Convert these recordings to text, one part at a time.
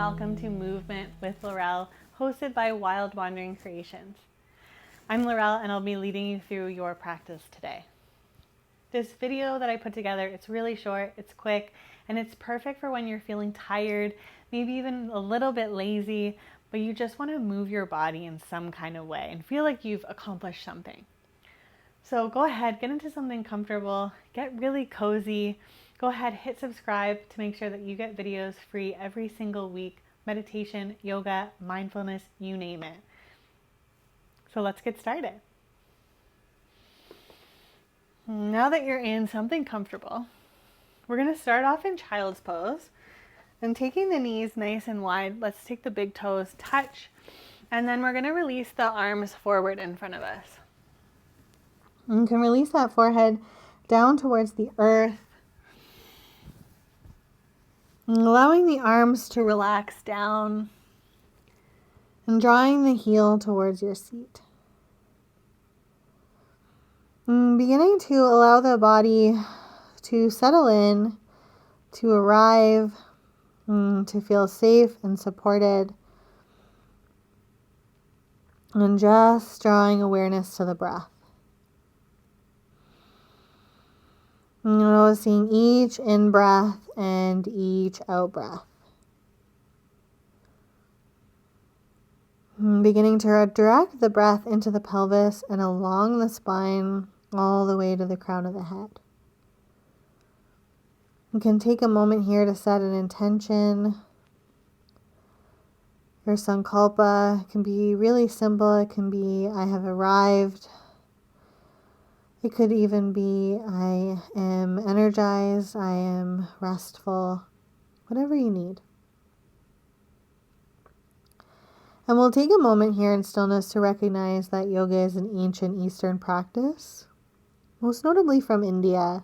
welcome to Movement with Laurelle, hosted by Wild Wandering Creations. I'm Laurelle and I'll be leading you through your practice today. This video that I put together, it's really short, it's quick, and it's perfect for when you're feeling tired, maybe even a little bit lazy, but you just want to move your body in some kind of way and feel like you've accomplished something. So go ahead, get into something comfortable, get really cozy. Go ahead, hit subscribe to make sure that you get videos free every single week. Meditation, yoga, mindfulness, you name it. So let's get started. Now that you're in something comfortable, we're going to start off in child's pose. And taking the knees nice and wide, let's take the big toes, touch, and then we're going to release the arms forward in front of us. And you can release that forehead down towards the earth. And allowing the arms to relax down and drawing the heel towards your seat. And beginning to allow the body to settle in, to arrive, to feel safe and supported. And just drawing awareness to the breath. Noticing each in-breath and each out-breath. Beginning to direct the breath into the pelvis and along the spine all the way to the crown of the head. You can take a moment here to set an intention. Your sankalpa can be really simple. It can be, I have arrived. It could even be, I am energized, I am restful, whatever you need. And we'll take a moment here in stillness to recognize that yoga is an ancient Eastern practice, most notably from India.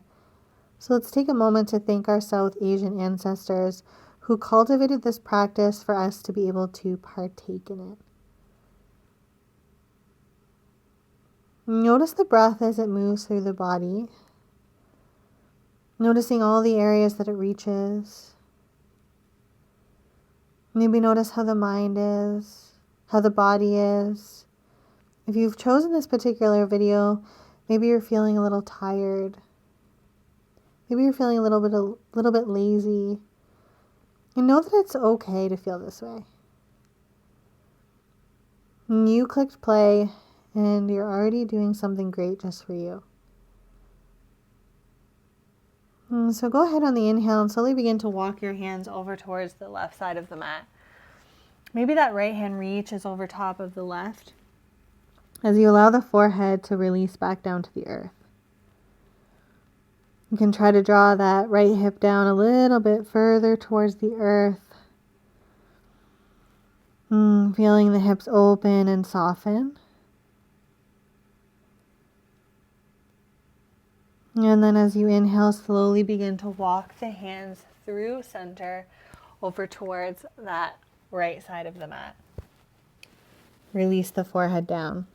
So let's take a moment to thank our South Asian ancestors who cultivated this practice for us to be able to partake in it. Notice the breath as it moves through the body. Noticing all the areas that it reaches. Maybe notice how the mind is, how the body is. If you've chosen this particular video, maybe you're feeling a little tired. Maybe you're feeling a little bit lazy. And know that it's okay to feel this way. You clicked play. And you're already doing something great just for you. So go ahead on the inhale and slowly begin to walk your hands over towards the left side of the mat. Maybe that right hand reaches over top of the left as you allow the forehead to release back down to the earth. You can try to draw that right hip down a little bit further towards the earth. Feeling the hips open and soften. And then as you inhale, slowly begin to walk the hands through center over towards that right side of the mat. Release the forehead down.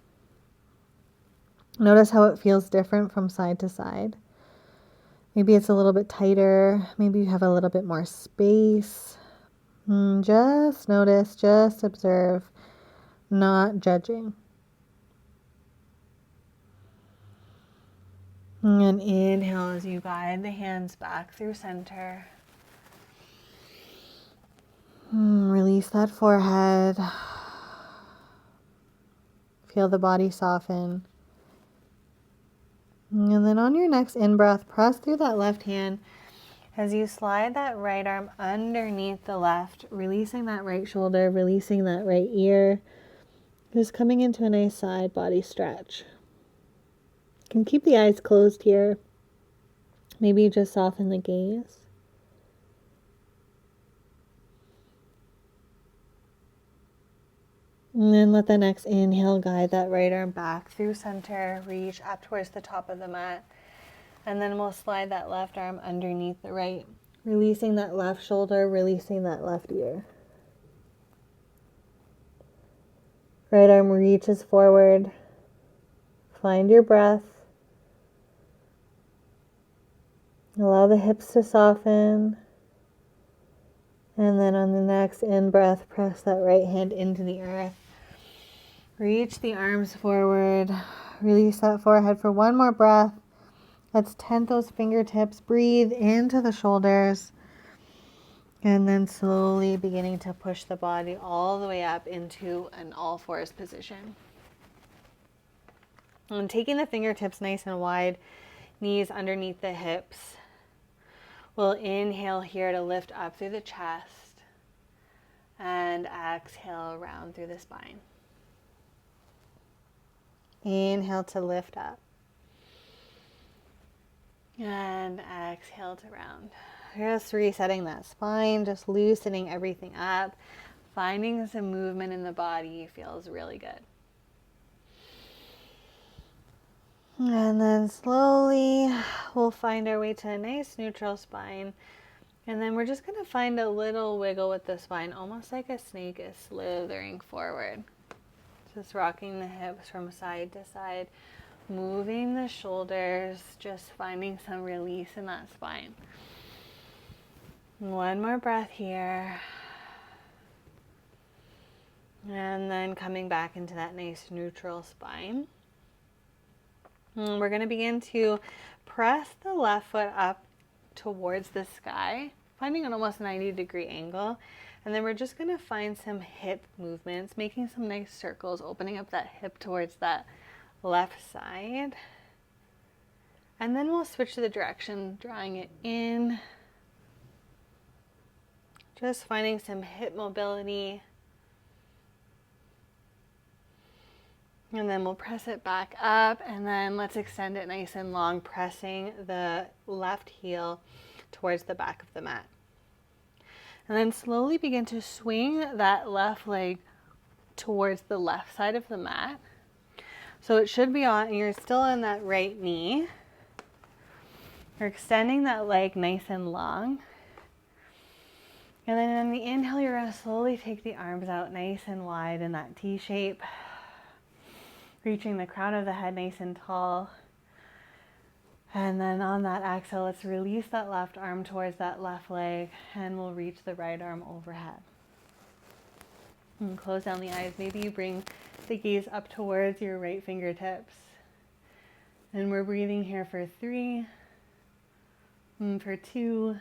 Notice how it feels different from side to side. Maybe it's a little bit tighter. Maybe you have a little bit more space. Just notice, just observe, not judging. And inhale as you guide the hands back through center. Release that forehead. Feel the body soften. And then on your next in-breath, press through that left hand as you slide that right arm underneath the left, releasing that right shoulder, releasing that right ear. Just coming into a nice side body stretch. You can keep the eyes closed here. Maybe just soften the gaze. And then let the next inhale guide that right arm back through center, reach up towards the top of the mat. And then we'll slide that left arm underneath the right, releasing that left shoulder, releasing that left ear. Right arm reaches forward. Find your breath. Allow the hips to soften And then on the next in-breath, press that right hand into the earth. Reach the arms forward. Release that forehead for one more breath. Let's tent those fingertips. Breathe into the shoulders. And then slowly beginning to push the body all the way up into an all fours position. And taking the fingertips nice and wide, knees underneath the hips. We'll inhale here to lift up through the chest. And exhale, round through the spine. Inhale to lift up. And exhale to round. Just resetting that spine, just loosening everything up. Finding some movement in the body feels really good. And then slowly we'll find our way to a nice neutral spine. And then we're just going to find a little wiggle with the spine, almost like a snake is slithering forward. Just rocking the hips from side to side, moving the shoulders, just finding some release in that spine. One more breath here. And then coming back into that nice neutral spine. And we're going to begin to press the left foot up towards the sky, finding an almost 90-degree angle. And then we're just going to find some hip movements, making some nice circles, opening up that hip towards that left side. And then we'll switch the direction, drawing it in. Just finding some hip mobility. And then we'll press it back up, and then let's extend it nice and long, pressing the left heel towards the back of the mat. And then slowly begin to swing that left leg towards the left side of the mat. So it should be on, and you're still on that right knee. You're extending that leg nice and long. And then on the inhale, you're going to slowly take the arms out nice and wide in that T shape. Reaching the crown of the head nice and tall. And then on that exhale, let's release that left arm towards that left leg, and we'll reach the right arm overhead. And close down the eyes. Maybe you bring the gaze up towards your right fingertips. And we're breathing here for 3, for 2,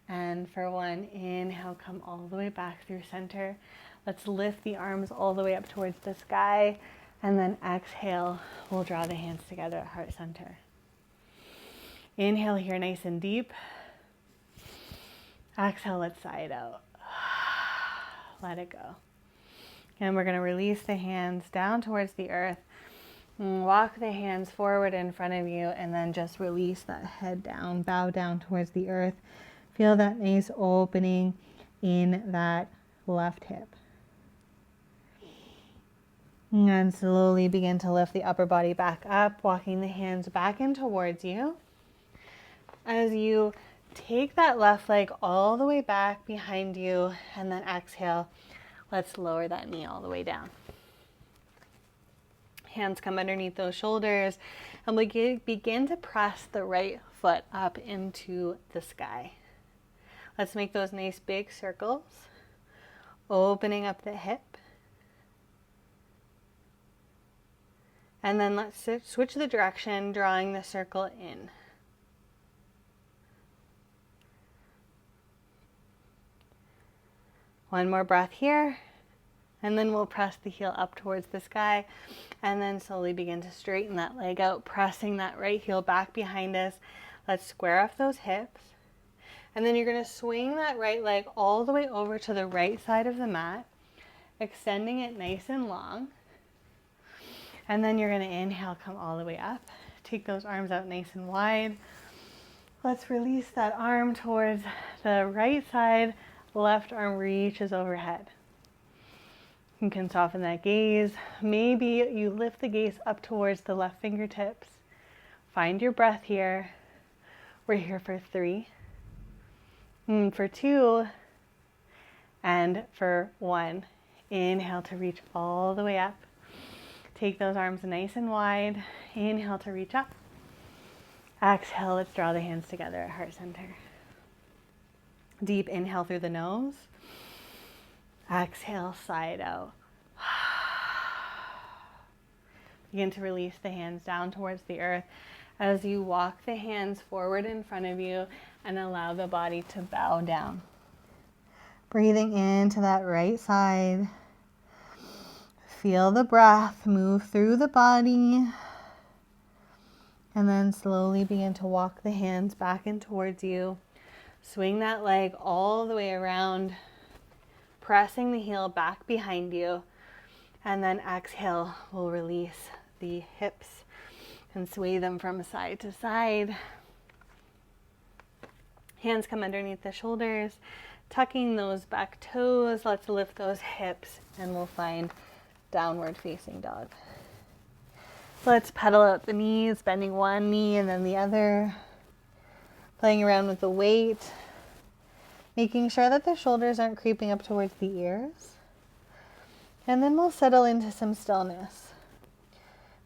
and for 1. Inhale, come all the way back through center. Let's lift the arms all the way up towards the sky. And then exhale, we'll draw the hands together at heart center. Inhale here nice and deep. Exhale, let's sigh it out. Let it go. And we're going to release the hands down towards the earth. Walk the hands forward in front of you, and then just release that head down, bow down towards the earth. Feel that nice opening in that left hip. And slowly begin to lift the upper body back up, walking the hands back in towards you. As you take that left leg all the way back behind you, and then exhale, let's lower that knee all the way down. Hands come underneath those shoulders, and we begin to press the right foot up into the sky. Let's make those nice big circles, opening up the hip. And then let's switch the direction, drawing the circle in. One more breath here, and then we'll press the heel up towards the sky, and then slowly begin to straighten that leg out, pressing that right heel back behind us. Let's square off those hips, and then you're going to swing that right leg all the way over to the right side of the mat, extending it nice and long. And then you're going to inhale, come all the way up. Take those arms out nice and wide. Let's release that arm towards the right side. Left arm reaches overhead. You can soften that gaze. Maybe you lift the gaze up towards the left fingertips. Find your breath here. We're here for 3, for 2, and for 1. Inhale to reach all the way up. Take those arms nice and wide. Inhale to reach up. Exhale, let's draw the hands together at heart center. Deep inhale through the nose. Exhale, side out. Begin to release the hands down towards the earth as you walk the hands forward in front of you and allow the body to bow down. Breathing into that right side. Feel the breath move through the body. And then slowly begin to walk the hands back in towards you. Swing that leg all the way around, pressing the heel back behind you. And then exhale, we'll release the hips and sway them from side to side. Hands come underneath the shoulders, tucking those back toes. Let's lift those hips and we'll find downward facing dog. Let's pedal out the knees, bending one knee and then the other. Playing around with the weight, making sure that the shoulders aren't creeping up towards the ears. And then we'll settle into some stillness.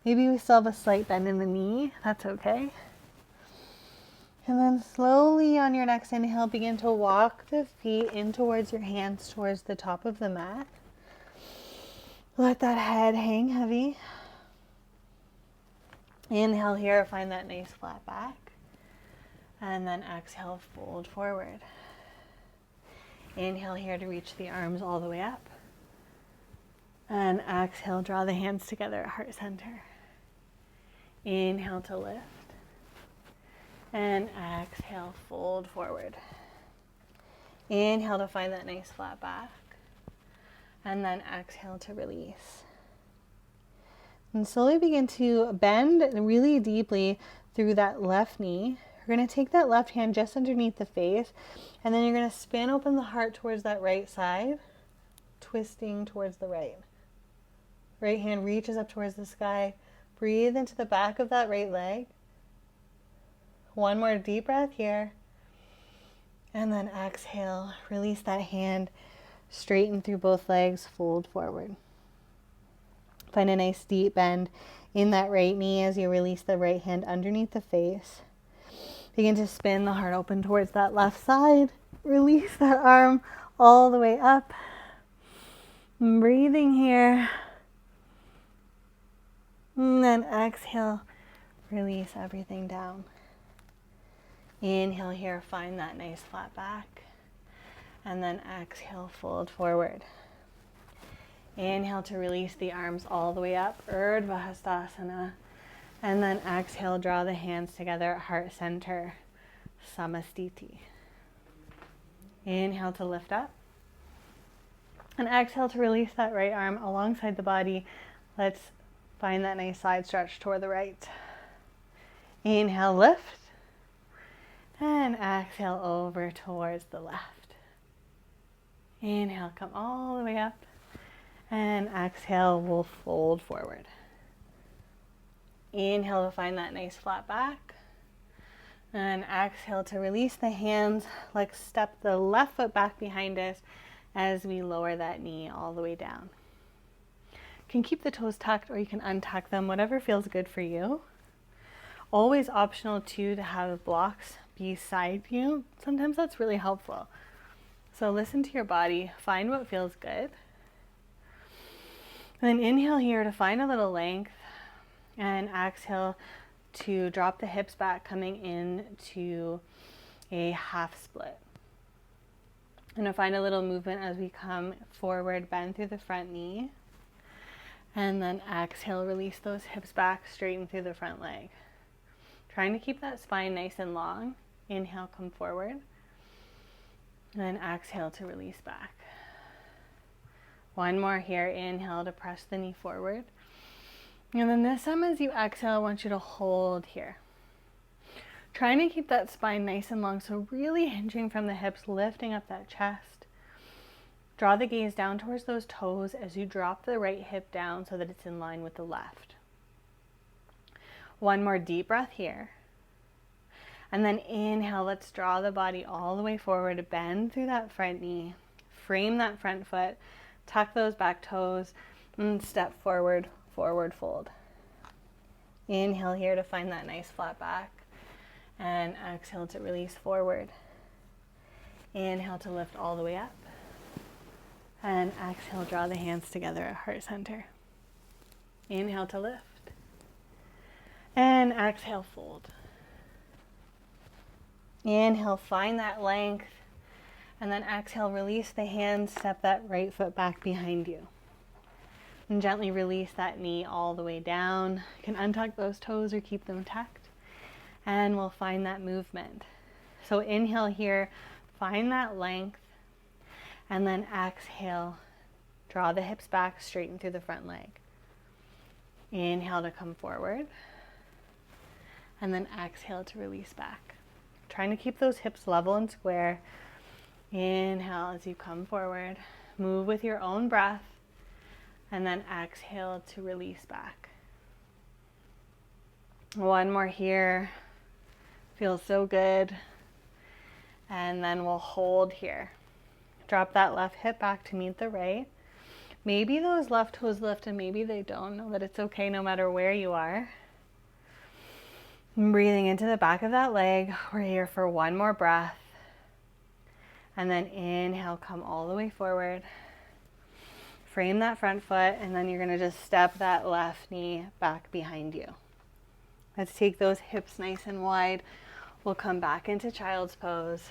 Maybe we still have a slight bend in the knee. That's okay. And then slowly on your next inhale, begin to walk the feet in towards your hands, towards the top of the mat. Let that head hang heavy. Inhale here, find that nice flat back. And then exhale, fold forward. Inhale here to reach the arms all the way up. And exhale, draw the hands together at heart center. Inhale to lift. And exhale, fold forward. Inhale to find that nice flat back. And then exhale to release. And slowly begin to bend really deeply through that left knee. You're going to take that left hand just underneath the face, and then you're going to spin open the heart towards that right side, twisting towards the right. Right hand reaches up towards the sky. Breathe into the back of that right leg. One more deep breath here. And then exhale, release that hand, straighten through both legs, fold forward. Find a nice deep bend in that right knee as you release the right hand underneath the face. Begin to spin the heart open towards that left side. Release that arm all the way up. Breathing here. And then exhale, release everything down. Inhale here, find that nice flat back. And then exhale, fold forward. Inhale to release the arms all the way up, Urdhva Hastasana. And then exhale, draw the hands together at heart center, Samastiti. Inhale to lift up. And exhale to release that right arm alongside the body. Let's find that nice side stretch toward the right. Inhale, lift. And exhale over towards the left. Inhale, come all the way up. And exhale, we'll fold forward. Inhale to find that nice flat back. And exhale to release the hands. Let's step the left foot back behind us as we lower that knee all the way down. You can keep the toes tucked or you can untuck them, whatever feels good for you. Always optional too to have blocks beside you. Sometimes that's really helpful. So listen to your body, find what feels good. And then inhale here to find a little length. And exhale to drop the hips back, coming into a half split. And to find a little movement as we come forward, bend through the front knee. And then exhale, release those hips back, straighten through the front leg. Trying to keep that spine nice and long. Inhale, come forward. And then exhale to release back. One more here. Inhale to press the knee forward. And then this time as you exhale, I want you to hold here. Trying to keep that spine nice and long, so really hinging from the hips, lifting up that chest. Draw the gaze down towards those toes as you drop the right hip down so that it's in line with the left. One more deep breath here. And then inhale, let's draw the body all the way forward, bend through that front knee, frame that front foot, tuck those back toes, and step forward, forward fold. Inhale here to find that nice flat back, and exhale to release forward. Inhale to lift all the way up. And exhale, draw the hands together at heart center. Inhale to lift. And exhale, fold. Inhale, find that length. And then exhale, release the hands, step that right foot back behind you. And gently release that knee all the way down. You can untuck those toes or keep them tucked. And we'll find that movement. So inhale here, find that length. And then exhale, draw the hips back, straighten through the front leg. Inhale to come forward. And then exhale to release back. Trying to keep those hips level and square. Inhale as you come forward. Move with your own breath. And then exhale to release back. One more here. Feels so good. And then we'll hold here. Drop that left hip back to meet the right. Maybe those left toes lift and maybe they don't. Know that it's okay no matter where you are. And breathing into the back of that leg. We're here for one more breath. And then inhale, come all the way forward. Frame that front foot, and then you're going to just step that left knee back behind you. Let's take those hips nice and wide. We'll come back into child's pose.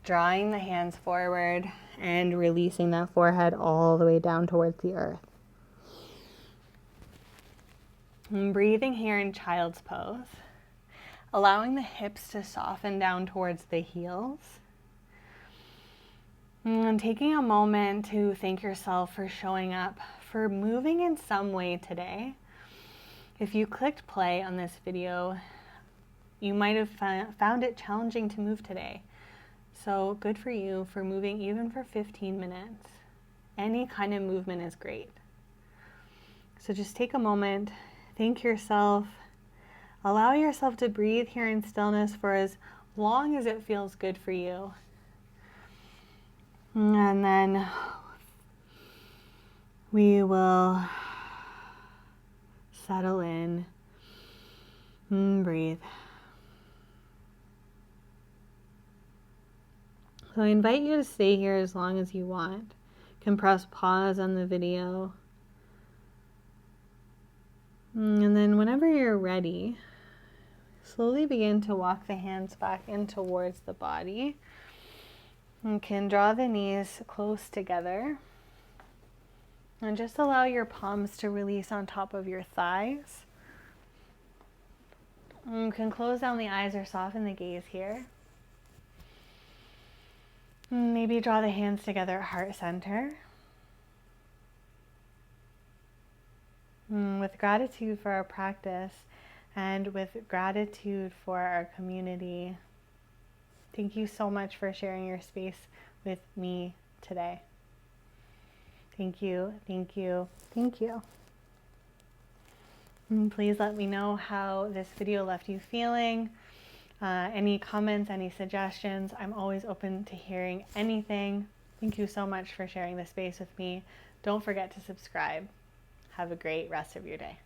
Drawing the hands forward and releasing that forehead all the way down towards the earth. And breathing here in child's pose. Allowing the hips to soften down towards the heels. And taking a moment to thank yourself for showing up, for moving in some way today. If you clicked play on this video, you might have found it challenging to move today. So good for you for moving even for 15 minutes. Any kind of movement is great. So just take a moment, thank yourself, allow yourself to breathe here in stillness for as long as it feels good for you. And then we will settle in and breathe. So I invite you to stay here as long as you want. You can press pause on the video. And then whenever you're ready, slowly begin to walk the hands back in towards the body. You can draw the knees close together. And just allow your palms to release on top of your thighs. And you can close down the eyes or soften the gaze here. And maybe draw the hands together at heart center. And with gratitude for our practice and with gratitude for our community, thank you so much for sharing your space with me today. Thank you, thank you, thank you. And please let me know how this video left you feeling. Any comments, any suggestions, I'm always open to hearing anything. Thank you so much for sharing this space with me. Don't forget to subscribe. Have a great rest of your day.